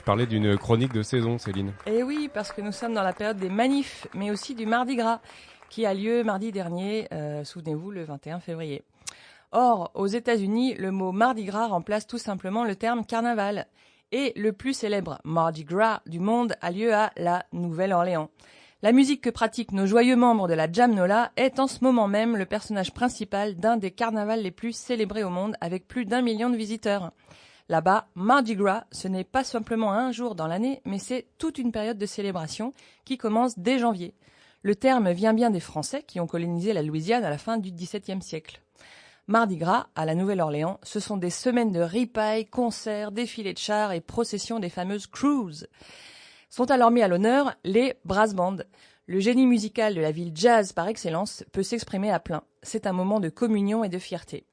[SPEAKER 6] Parlais d'une chronique de saison, Céline.
[SPEAKER 5] Eh oui, parce que nous sommes dans la période des manifs, mais aussi du Mardi Gras, qui a lieu mardi dernier, souvenez-vous, le 21 février. Or, aux États-Unis, le mot Mardi Gras remplace tout simplement le terme carnaval. Et le plus célèbre Mardi Gras du monde a lieu à la Nouvelle-Orléans. La musique que pratiquent nos joyeux membres de la Jam Nola est en ce moment même le personnage principal d'un des carnavals les plus célébrés au monde, avec plus d'1 million de visiteurs. Là-bas, Mardi Gras, ce n'est pas simplement un jour dans l'année, mais c'est toute une période de célébration qui commence dès janvier. Le terme vient bien des Français qui ont colonisé la Louisiane à la fin du XVIIe siècle. Mardi Gras, à la Nouvelle-Orléans, ce sont des semaines de ripailles, concerts, défilés de chars et processions des fameuses cruises. Sont alors mis à l'honneur les brass bands. Le génie musical de la ville jazz par excellence peut s'exprimer à plein. C'est un moment de communion et de fierté.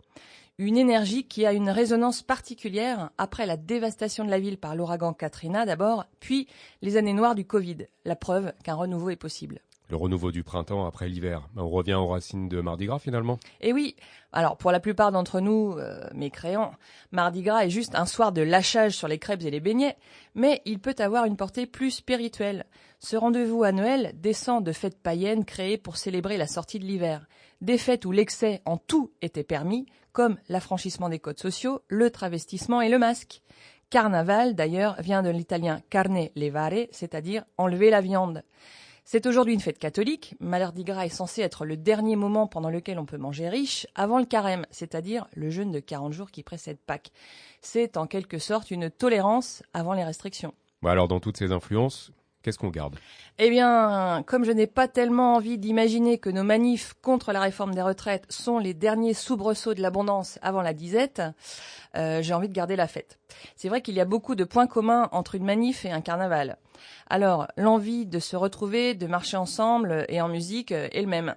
[SPEAKER 5] Une énergie qui a une résonance particulière après la dévastation de la ville par l'ouragan Katrina d'abord, puis les années noires du Covid. La preuve qu'un renouveau est possible.
[SPEAKER 6] Le renouveau du printemps après l'hiver. On revient aux racines de Mardi Gras finalement.
[SPEAKER 5] Et oui, alors pour la plupart d'entre nous, mécréants, Mardi Gras est juste un soir de lâchage sur les crêpes et les beignets, mais il peut avoir une portée plus spirituelle. Ce rendez-vous annuel descend de fêtes païennes créées pour célébrer la sortie de l'hiver. Des fêtes où l'excès en tout était permis, comme l'affranchissement des codes sociaux, le travestissement et le masque. Carnaval, d'ailleurs, vient de l'italien carne levare, c'est-à-dire enlever la viande. C'est aujourd'hui une fête catholique. Mardi Gras est censé être le dernier moment pendant lequel on peut manger riche, avant le carême, c'est-à-dire le jeûne de 40 jours qui précède Pâques. C'est en quelque sorte une tolérance avant les restrictions.
[SPEAKER 6] Alors dans toutes ces influences, qu'est-ce qu'on garde ?
[SPEAKER 5] Eh bien, comme je n'ai pas tellement envie d'imaginer que nos manifs contre la réforme des retraites sont les derniers soubresauts de l'abondance avant la disette, j'ai envie de garder la fête. C'est vrai qu'il y a beaucoup de points communs entre une manif et un carnaval. Alors, l'envie de se retrouver, de marcher ensemble et en musique est le même.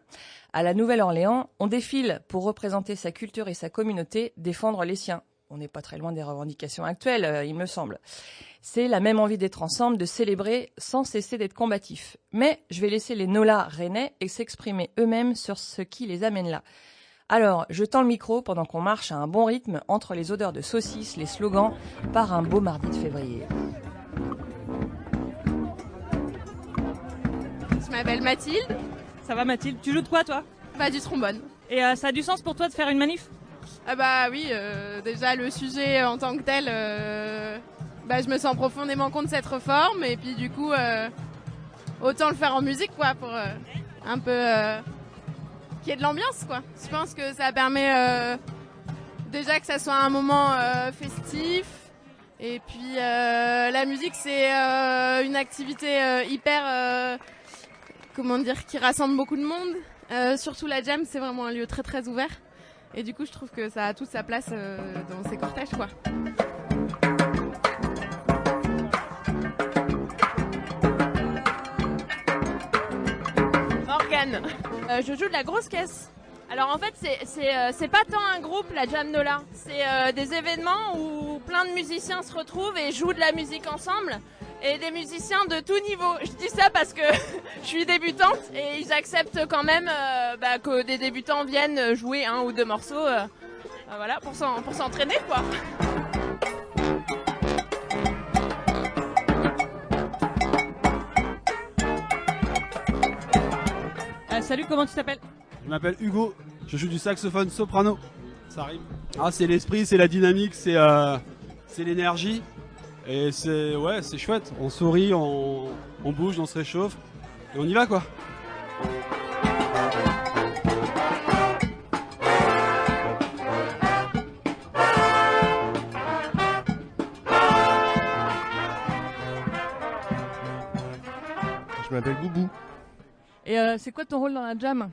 [SPEAKER 5] À la Nouvelle-Orléans, on défile pour représenter sa culture et sa communauté, défendre les siens. On n'est pas très loin des revendications actuelles, il me semble. C'est la même envie d'être ensemble, de célébrer sans cesser d'être combatifs. Mais je vais laisser les Nola rennais et s'exprimer eux-mêmes sur ce qui les amène là. Alors, je tends le micro pendant qu'on marche à un bon rythme entre les odeurs de saucisses, les slogans, par un beau mardi de février.
[SPEAKER 13] Je m'appelle Mathilde.
[SPEAKER 14] Ça va Mathilde, tu joues de quoi toi ?
[SPEAKER 13] Bah du trombone.
[SPEAKER 14] Et ça a du sens pour toi de faire une manif ?
[SPEAKER 13] Ah bah oui, déjà le sujet en tant que tel, je me sens profondément contre cette réforme et puis du coup autant le faire en musique quoi pour un peu qu'il y ait de l'ambiance quoi. Je pense que ça permet déjà que ça soit un moment festif et puis la musique c'est une activité hyper qui rassemble beaucoup de monde. Surtout la jam, c'est vraiment un lieu très très ouvert. Et du coup, je trouve que ça a toute sa place dans ces cortèges, quoi.
[SPEAKER 15] Morgane. Je joue de la grosse caisse. Alors en fait, c'est pas tant un groupe, la Jam Nola. C'est des événements où plein de musiciens se retrouvent et jouent de la musique ensemble. Et des musiciens de tout niveau. Je dis ça parce que je suis débutante et ils acceptent quand même que des débutants viennent jouer un ou deux morceaux voilà, pour s'entraîner quoi.
[SPEAKER 14] Salut, comment tu t'appelles ?
[SPEAKER 16] Je m'appelle Hugo, je joue du saxophone soprano. Ça rime. Ah, c'est l'esprit, c'est la dynamique, c'est l'énergie. Et c'est chouette, on sourit, on bouge, on se réchauffe, et on y va quoi.
[SPEAKER 17] Je m'appelle Boubou.
[SPEAKER 5] Et c'est quoi ton rôle dans la jam ?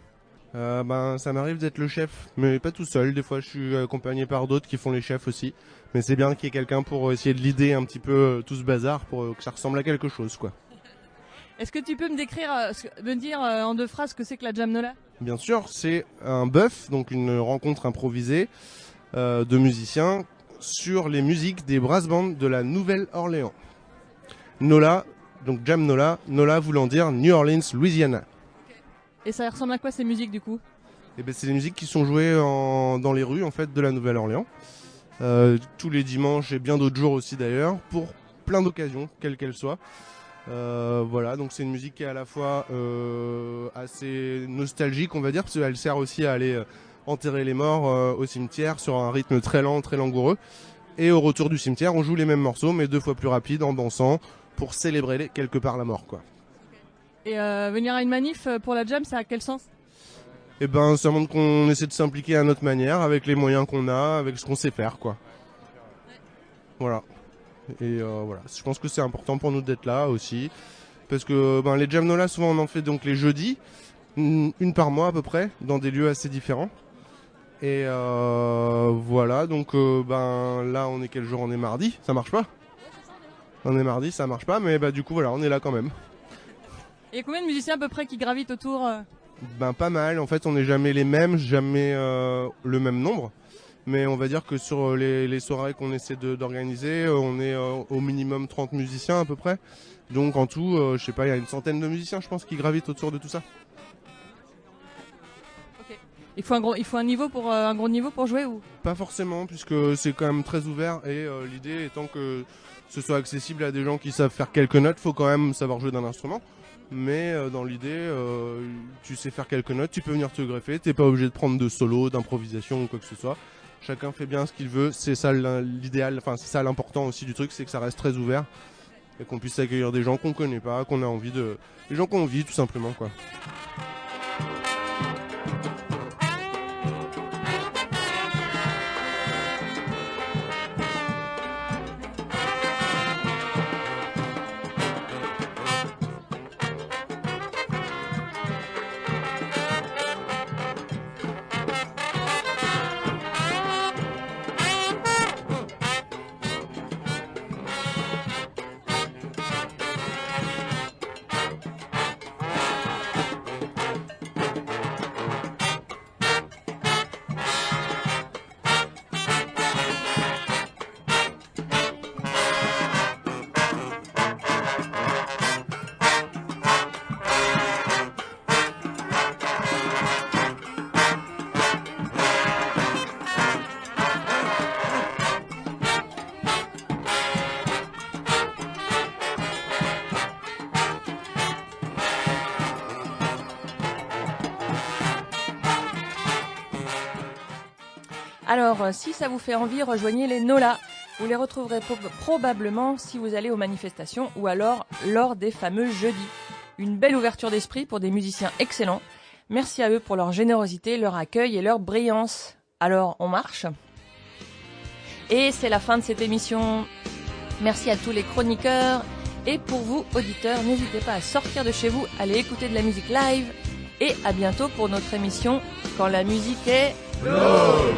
[SPEAKER 17] Ça m'arrive d'être le chef, mais pas tout seul. Des fois, je suis accompagné par d'autres qui font les chefs aussi. Mais c'est bien qu'il y ait quelqu'un pour essayer de leader un petit peu tout ce bazar pour que ça ressemble à quelque chose, quoi.
[SPEAKER 5] Est-ce que tu peux me dire en 2 phrases ce que c'est que la Jam Nola ?
[SPEAKER 17] Bien sûr, c'est un bœuf, donc une rencontre improvisée de musiciens sur les musiques des brass bands de la Nouvelle-Orléans. Nola, donc Jam Nola, Nola voulant dire New Orleans, Louisiana.
[SPEAKER 5] Et ça ressemble à quoi ces musiques du coup ?
[SPEAKER 17] C'est des musiques qui sont jouées dans les rues en fait de la Nouvelle-Orléans. Tous les dimanches et bien d'autres jours aussi d'ailleurs, pour plein d'occasions, quelles qu'elles soient. Voilà, donc c'est une musique qui est à la fois assez nostalgique, on va dire, parce qu'elle sert aussi à aller enterrer les morts au cimetière sur un rythme très lent, très langoureux. Et au retour du cimetière, on joue les mêmes morceaux, mais 2 fois plus rapide, en dansant, pour célébrer quelque part la mort, quoi.
[SPEAKER 5] Et venir à une manif pour la jam, ça a quel sens ?
[SPEAKER 17] Ça montre qu'on essaie de s'impliquer à notre manière, avec les moyens qu'on a, avec ce qu'on sait faire, quoi. Voilà. Et voilà, je pense que c'est important pour nous d'être là aussi, parce que les Jam Nola, souvent on en fait donc les jeudis, une par mois à peu près, dans des lieux assez différents. Et voilà, donc là on est quel jour? On est mardi, ça marche pas? On est mardi, ça marche pas, mais du coup voilà, on est là quand même.
[SPEAKER 14] Il y a combien de musiciens à peu près qui gravitent autour
[SPEAKER 17] Pas mal, en fait on n'est jamais les mêmes, jamais le même nombre. Mais on va dire que sur les soirées qu'on essaie d'organiser, on est au minimum 30 musiciens à peu près. Donc en tout, je sais pas, il y a une centaine de musiciens je pense qui gravitent autour de tout ça.
[SPEAKER 14] Ok. Il faut un gros niveau pour jouer ou?
[SPEAKER 17] Pas forcément, puisque c'est quand même très ouvert et l'idée étant que ce soit accessible à des gens qui savent faire quelques notes, faut quand même savoir jouer d'un instrument. Mais dans l'idée, tu sais faire quelques notes, tu peux venir te greffer, t'es pas obligé de prendre de solo, d'improvisation ou quoi que ce soit. Chacun fait bien ce qu'il veut, c'est ça l'idéal, enfin c'est ça l'important aussi du truc, c'est que ça reste très ouvert et qu'on puisse accueillir des gens qu'on connaît pas, qu'on a envie de, des gens qu'on vit tout simplement quoi.
[SPEAKER 5] Alors, si ça vous fait envie, rejoignez les Nola. Vous les retrouverez probablement si vous allez aux manifestations ou alors lors des fameux jeudis. Une belle ouverture d'esprit pour des musiciens excellents. Merci à eux pour leur générosité, leur accueil et leur brillance. Alors, on marche. Et c'est la fin de cette émission. Merci à tous les chroniqueurs. Et pour vous, auditeurs, n'hésitez pas à sortir de chez vous, aller écouter de la musique live. Et à bientôt pour notre émission Quand la musique est...
[SPEAKER 3] Love.